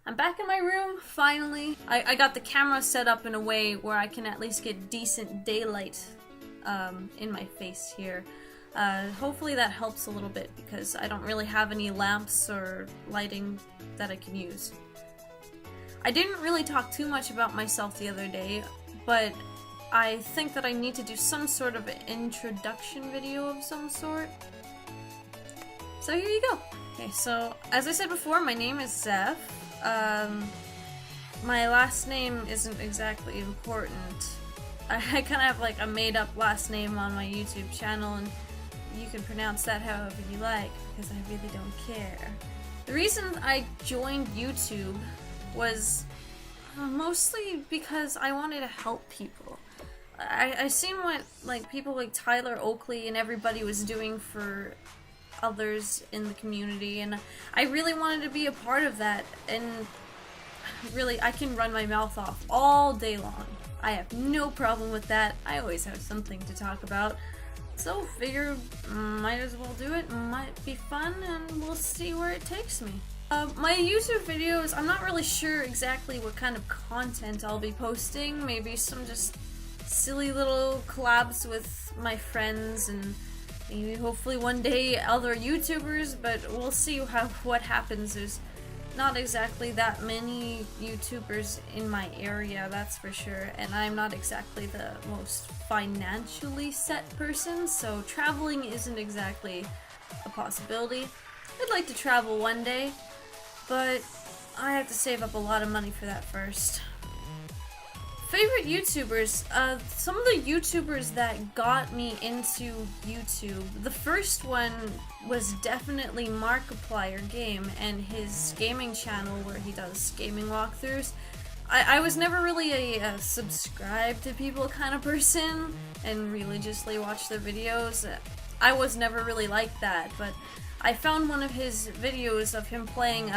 I'm back in my room, finally. I got the camera set up in a way where I can at least get decent daylight in my face here. Hopefully that helps a little bit because I don't really have any lamps or lighting that I can use. I didn't really talk too much about myself the other day, but I think that I need to do some sort of introduction video of some sort. So here you go. Okay, so as I said before, my name is Zeph. My last name isn't exactly important. I kind of have like a made-up last name on my YouTube channel, and you can pronounce that however you like, because I really don't care. The reason I joined YouTube was mostly because I wanted to help people. I seen what like people like Tyler Oakley and everybody was doing for others in the community, and I really wanted to be a part of that, and really I can run my mouth off all day long. I have no problem with that. I always have something to talk about. So figure might as well do it, might be fun, and we'll see where it takes me. My YouTube videos, I'm not really sure exactly what kind of content I'll be posting. Maybe some just silly little collabs with my friends and maybe hopefully one day other YouTubers, but we'll see what happens. There's not exactly that many YouTubers in my area, that's for sure, and I'm not exactly the most financially set person, so traveling isn't exactly a possibility. I'd like to travel one day, but I have to save up a lot of money for that first. Favorite YouTubers? Some of the YouTubers that got me into YouTube. The first one was definitely Markiplier Game and his gaming channel where he does gaming walkthroughs. I was never really a subscribe to people kind of person and religiously watch their videos. I was never really like that, but I found one of his videos of him playing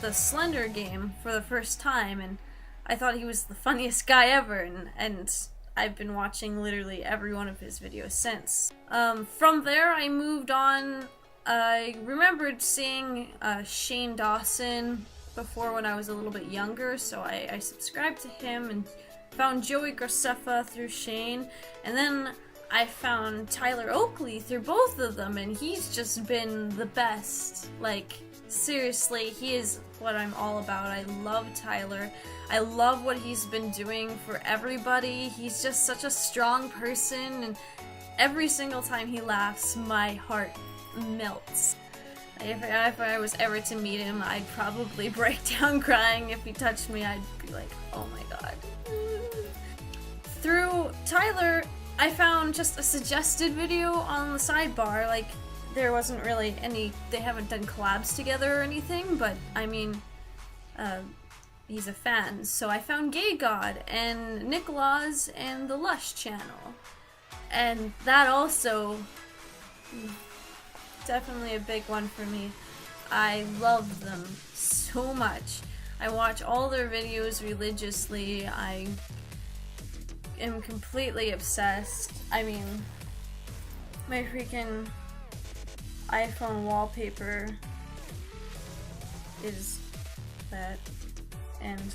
the Slender game for the first time, and I thought he was the funniest guy ever, and I've been watching literally every one of his videos since. From there, I moved on. I remembered seeing Shane Dawson before when I was a little bit younger, so I subscribed to him and found Joey Graceffa through Shane, and then I found Tyler Oakley through both of them, and he's just been the best. Like, seriously, he is what I'm all about. I love Tyler. I love what he's been doing for everybody. He's just such a strong person, and every single time he laughs, my heart melts. If I was ever to meet him, I'd probably break down crying. If he touched me, I'd be like, oh my god. Through Tyler, I found just a suggested video on the sidebar. Like, there wasn't really any, they haven't done collabs together or anything, but I mean, he's a fan. So I found Gay God and Nick Laws and the Lush channel. And that also, definitely a big one for me. I love them so much. I watch all their videos religiously. I am completely obsessed. I mean, my freaking iPhone wallpaper is that, and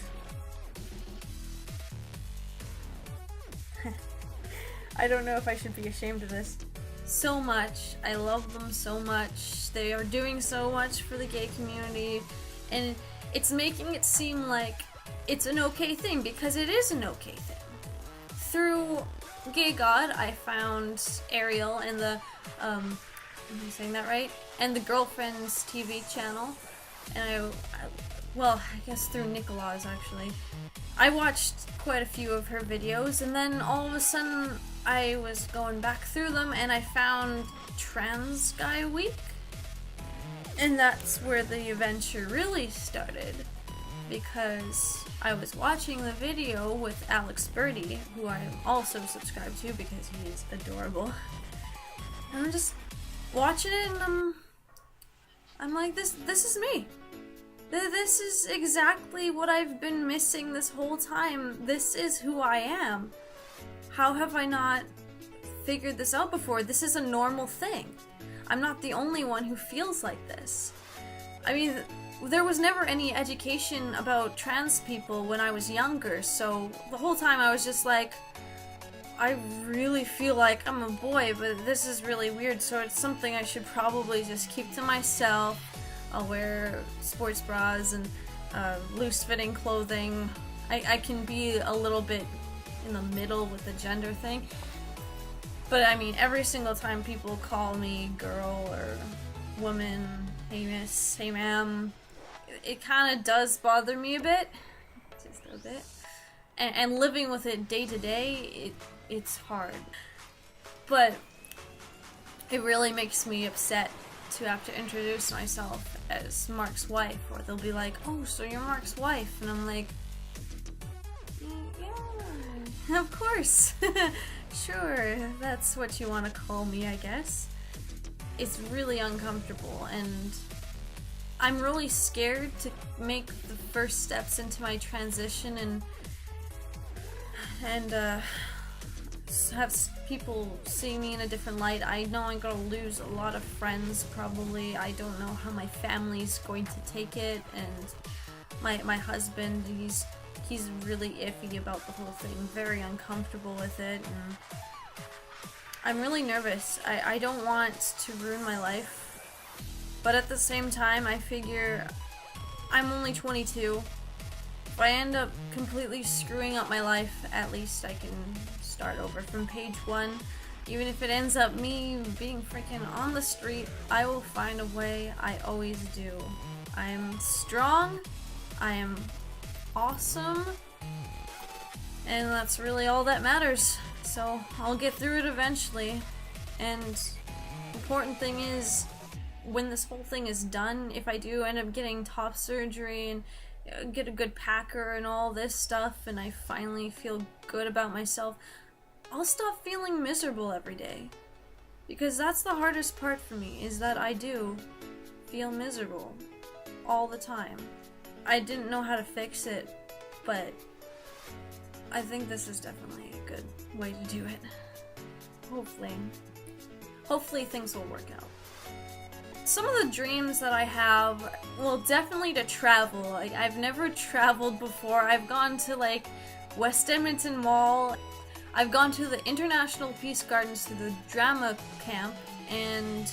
I don't know if I should be ashamed of this. So much. I love them so much. They are doing so much for the gay community, and it's making it seem like it's an okay thing, because it is an okay thing. Through Gay God, I found Ariel and the, am I saying that right? And the Girlfriends TV channel, and I guess through Nicholas actually. I watched quite a few of her videos, and then all of a sudden I was going back through them and I found Trans Guy Week. And that's where the adventure really started, because I was watching the video with Alex Birdie, who I am also subscribed to because he is adorable. And I'm just watching it, and I'm like, this is me. This is exactly what I've been missing this whole time. This is who I am. How have I not figured this out before? This is a normal thing. I'm not the only one who feels like this. I mean, there was never any education about trans people when I was younger, so the whole time I was just like, I really feel like I'm a boy, but this is really weird, so it's something I should probably just keep to myself. I'll wear sports bras and loose-fitting clothing. I can be a little bit in the middle with the gender thing. But I mean, every single time people call me girl or woman, hey miss, hey ma'am, it kind of does bother me a bit. Just a bit. And living with it day to day, it's hard. But it really makes me upset to have to introduce myself as Mark's wife, or they'll be like, oh, so you're Mark's wife, and I'm like, yeah, of course. Sure, that's what you want to call me, I guess. It's really uncomfortable, and I'm really scared to make the first steps into my transition and have people see me in a different light. I know I'm gonna lose a lot of friends, probably. I don't know how my family's going to take it, and my husband, he's really iffy about the whole thing, very uncomfortable with it, and I'm really nervous. I don't want to ruin my life, but at the same time, I figure I'm only 22. If I end up completely screwing up my life, at least I can start over from page 1. Even if it ends up me being freaking on the street, I will find a way. I always do. I am strong. I am awesome, and that's really all that matters. So I'll get through it eventually, and the important thing is, when this whole thing is done, if I do end up getting top surgery and get a good packer and all this stuff, and I finally feel good about myself, I'll stop feeling miserable every day, because that's the hardest part for me, is that I do feel miserable all the time. I didn't know how to fix it, but I think this is definitely a good way to do it. Hopefully things will work out. Some of the dreams that I have, well, definitely to travel. Like, I've never traveled before. I've gone to, like, West Edmonton Mall. I've gone to the International Peace Gardens, to the drama camp, and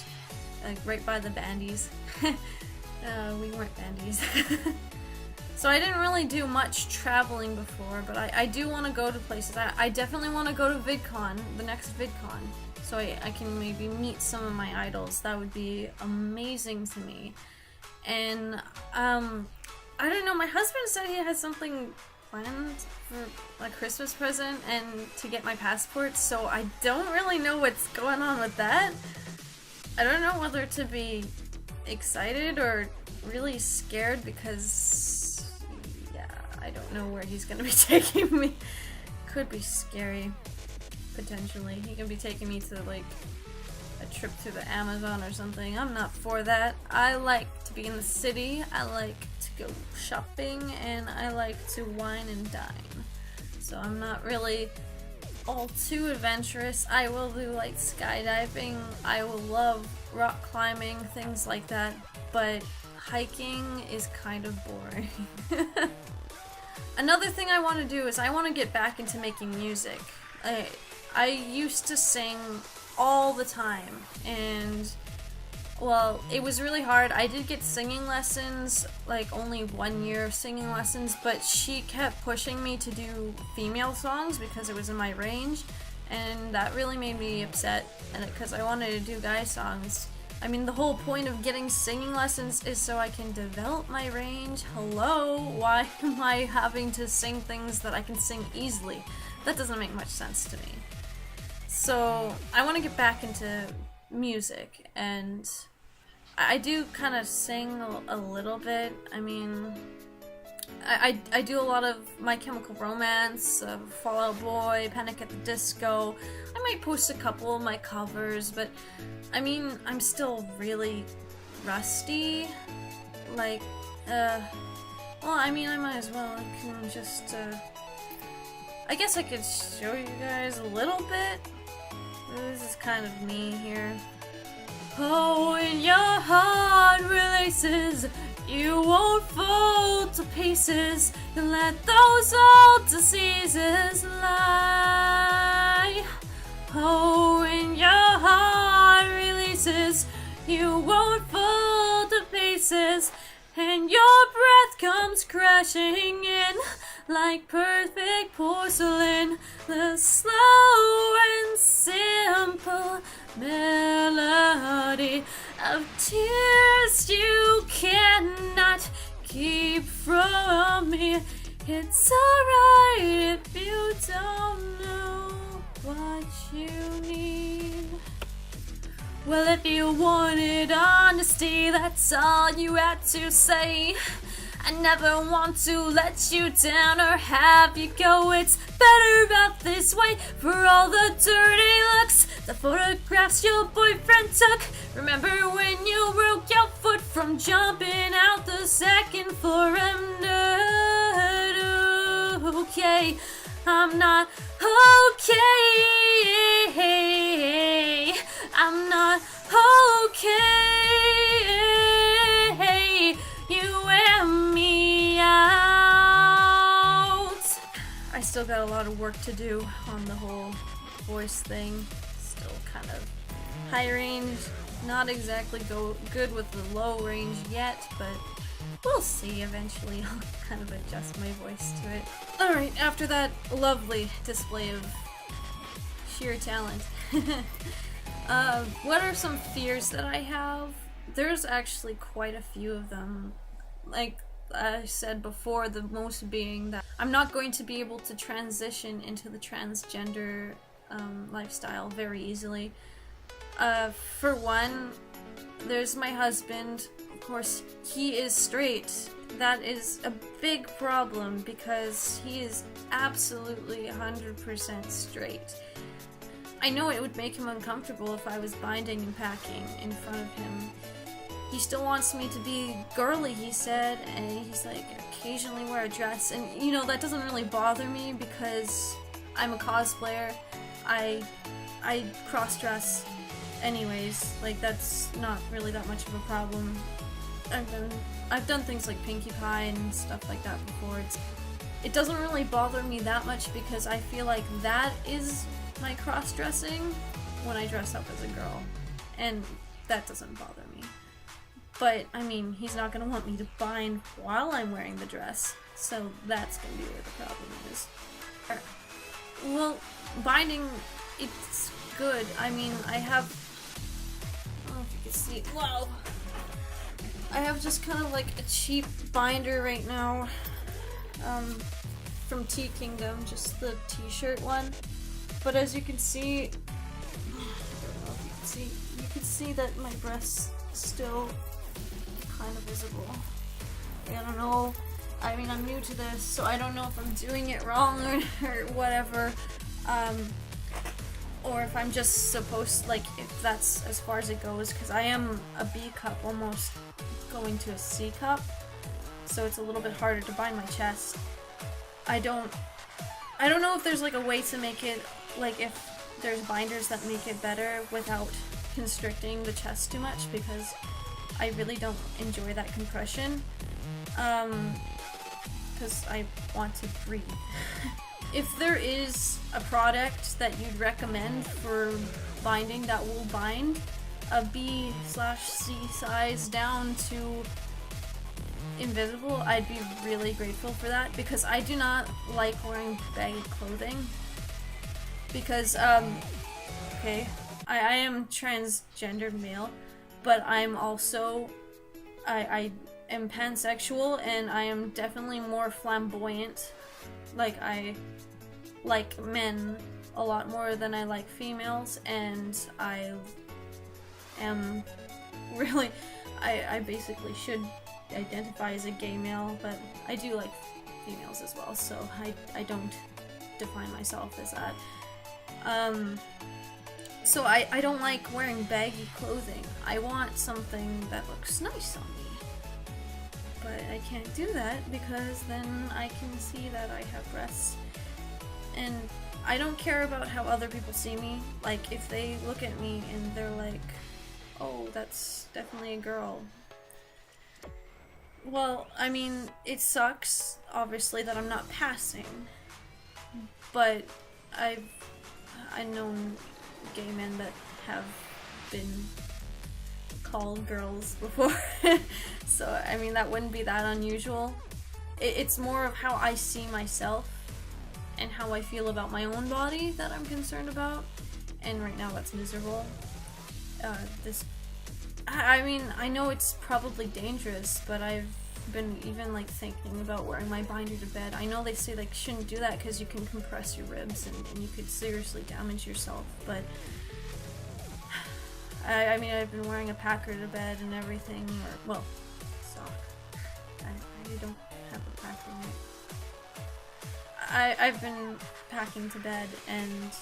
like right by the bandies. We weren't bandies. So I didn't really do much traveling before, but I do want to go to places. I definitely want to go to VidCon, the next VidCon, so I can maybe meet some of my idols. That would be amazing to me. And I don't know, my husband said he had something planned for a Christmas present and to get my passport, so I don't really know what's going on with that. I don't know whether to be excited or really scared, because I don't know where he's gonna be taking me. Could be scary, potentially. He could be taking me to, like, a trip to the Amazon or something. I'm not for that. I like to be in the city, I like to go shopping, and I like to wine and dine. So I'm not really all too adventurous. I will do, like, skydiving, I will love rock climbing, things like that, but hiking is kind of boring. Another thing I want to do is I want to get back into making music. I used to sing all the time, and, well, it was really hard. I did get singing lessons, like only 1 year of singing lessons, but she kept pushing me to do female songs because it was in my range, and that really made me upset, because I wanted to do guy songs. I mean, the whole point of getting singing lessons is so I can develop my range. Hello? Why am I having to sing things that I can sing easily? That doesn't make much sense to me. So, I want to get back into music, and I do kind of sing a little bit. I mean, I do a lot of My Chemical Romance, Fall Out Boy, Panic at the Disco. I might post a couple of my covers, but I mean, I'm still really rusty. Like, well, I mean, I might as well. I can just, I guess I could show you guys a little bit. This is kind of me here. Oh, when your heart releases, You won't fall to pieces. You let those old diseases lie. Oh, when your heart releases, you won't fall to pieces. And your breath comes crashing in like perfect porcelain. The slow and simple melody of tears you cannot keep from me. It's alright if you don't know what you need. Well, if you wanted honesty, that's all you had to say. I never want to let you down or have you go. It's better out this way for all the dirty looks, the photographs your boyfriend took. Remember when you broke your foot from jumping out the second floor? I'm not okay. I'm not okay. I'm not okay. You wear me out. I still got a lot of work to do on the whole voice thing. Still kind of high range, not exactly good with the low range yet, but we'll see eventually. I'll kind of adjust my voice to it. Alright, after that lovely display of sheer talent. What are some fears that I have? There's actually quite a few of them. Like I said before, the most being that I'm not going to be able to transition into the transgender lifestyle very easily. For one, there's my husband. Of course, he is straight. That is a big problem because he is absolutely 100% straight. I know it would make him uncomfortable if I was binding and packing in front of him. He still wants me to be girly, he said, and he's like, occasionally wear a dress. And you know, that doesn't really bother me because I'm a cosplayer. I cross-dress anyways. Like, that's not really that much of a problem. I've done things like Pinkie Pie and stuff like that before. It doesn't really bother me that much because I feel like that is my cross-dressing when I dress up as a girl, and that doesn't bother me. But, I mean, he's not gonna want me to bind while I'm wearing the dress, so that's gonna be where the problem is. Well, binding, it's good. I mean, I have, I don't know if you can see, whoa! I have just kind of like a cheap binder right now, from Tea Kingdom, just the t-shirt one. But as you can see, I don't know if you can see, you can see that my breast's still kind of visible. I don't know, I mean, I'm new to this, so I don't know if I'm doing it wrong or whatever, or if I'm just supposed, like, if that's as far as it goes, because I am a B cup, almost going to a C cup, so it's a little bit harder to bind my chest. I don't know if there's like a way to make it, like if there's binders that make it better without constricting the chest too much, because I really don't enjoy that compression, because I want to breathe. If there is a product that you'd recommend for binding that will bind a B/C size down to invisible, I'd be really grateful for that, because I do not like wearing baggy clothing. Because, okay, I am transgendered male, but I'm also, I am pansexual, and I am definitely more flamboyant. Like, I like men a lot more than I like females, and I am really, I basically should identify as a gay male, but I do like females as well, so I don't define myself as that. So I don't like wearing baggy clothing. I want something that looks nice on me. But I can't do that because then I can see that I have breasts. And I don't care about how other people see me. Like, if they look at me and they're like, oh, that's definitely a girl. Well, I mean, it sucks, obviously, that I'm not passing, but I've known gay men that have been called girls before, so I mean, that wouldn't be that unusual. It's more of how I see myself and how I feel about my own body that I'm concerned about, and right now that's miserable. I mean, I know it's probably dangerous, but I've been even like thinking about wearing my binder to bed. I know they say like shouldn't do that because you can compress your ribs and you could seriously damage yourself, but I mean, I've been wearing a packer to bed and everything, or, well, sock. I don't have a packer yet. I've been packing to bed, and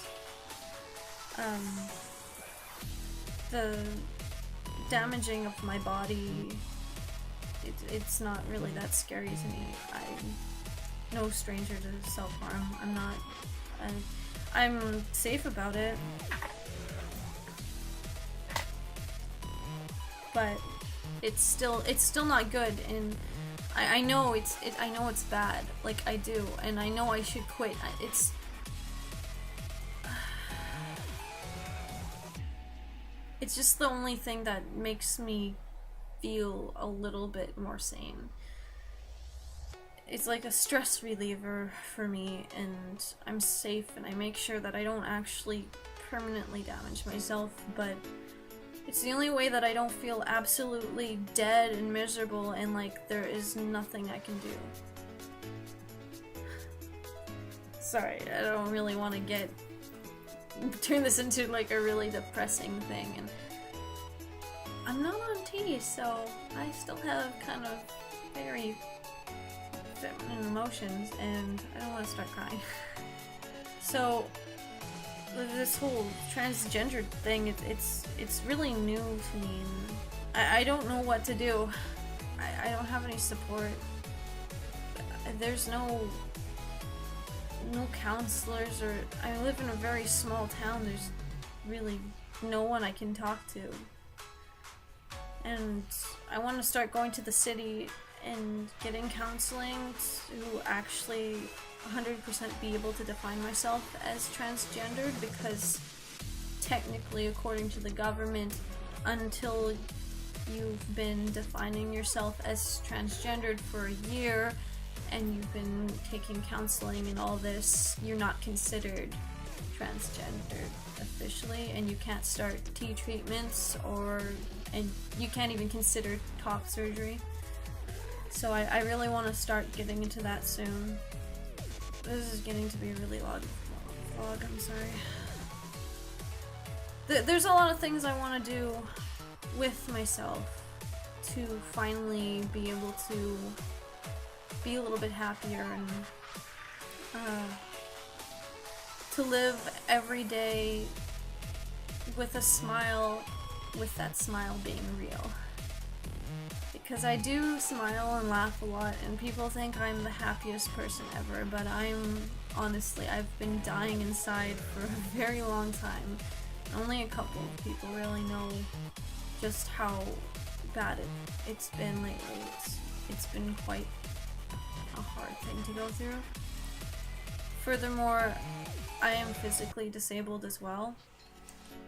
the damaging of my body, it's not really that scary to me. I'm no stranger to self-harm. I'm safe about it. But it's still not good, and I know I know it's bad, like I do, and I know I should quit. It's just the only thing that makes me feel a little bit more sane. It's like a stress reliever for me, and I'm safe, and I make sure that I don't actually permanently damage myself, but it's the only way that I don't feel absolutely dead and miserable and like there is nothing I can do. Sorry, I don't really want to turn this into like a really depressing thing, and I'm not on tea, so I still have kind of very feminine emotions, and I don't want to start crying. So this whole transgender thing, it's really new to me, and I don't know what to do. I don't have any support. There's no counselors, or I live in a very small town. There's really no one I can talk to, and I want to start going to the city and getting counseling to actually 100% be able to define myself as transgendered, because technically, according to the government, until you've been defining yourself as transgendered for a year and you've been taking counseling and all this, you're not considered transgendered officially, and you can't start T treatments, and you can't even consider top surgery. So I really want to start getting into that soon. This is getting to be a really long vlog, I'm sorry. There's a lot of things I want to do with myself to finally be able to be a little bit happier, and to live every day with a smile, with that smile being real. Because I do smile and laugh a lot, and people think I'm the happiest person ever, but honestly, I've been dying inside for a very long time. Only a couple of people really know just how bad it's been lately. It's been quite a hard thing to go through. Furthermore, I am physically disabled as well,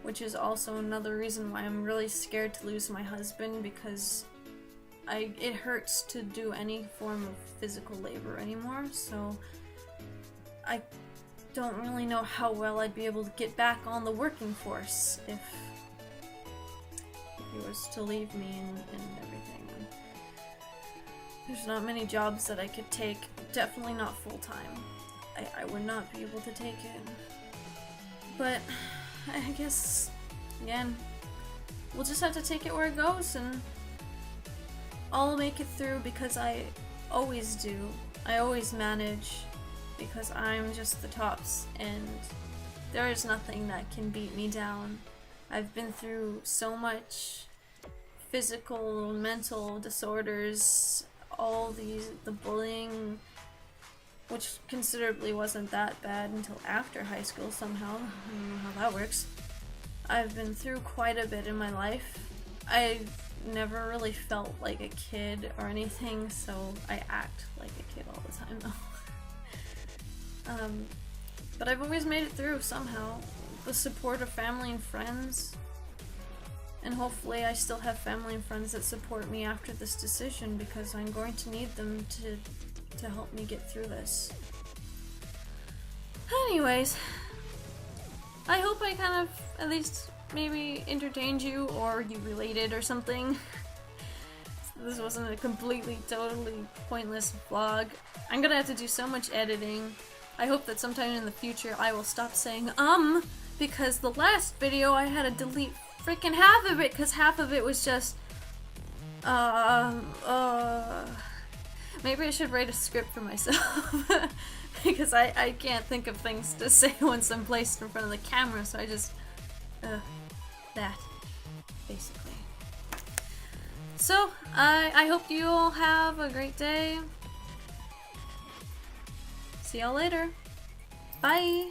which is also another reason why I'm really scared to lose my husband, because it hurts to do any form of physical labor anymore, so I don't really know how well I'd be able to get back on the working force if he was to leave me and everything. There's not many jobs that I could take, definitely not full-time. I would not be able to take it. But I guess, again, we'll just have to take it where it goes, and I'll make it through, because I always do. I always manage, because I'm just the tops, and there is nothing that can beat me down. I've been through so much physical, mental disorders, the bullying, which considerably wasn't that bad until after high school somehow. I don't know how that works. I've been through quite a bit in my life. I've never really felt like a kid or anything, so I act like a kid all the time though. But I've always made it through somehow. The support of family and friends. And hopefully I still have family and friends that support me after this decision, because I'm going to need them to help me get through this. Anyways, I hope I kind of at least maybe entertained you, or you related or something. This wasn't a completely, totally pointless vlog. I'm gonna have to do so much editing. I hope that sometime in the future I will stop saying because the last video I had to delete freaking half of it, because half of it was just maybe I should write a script for myself. Because I can't think of things to say once I'm placed in front of the camera, so I just that basically. So I hope you all have a great day. See y'all later. Bye.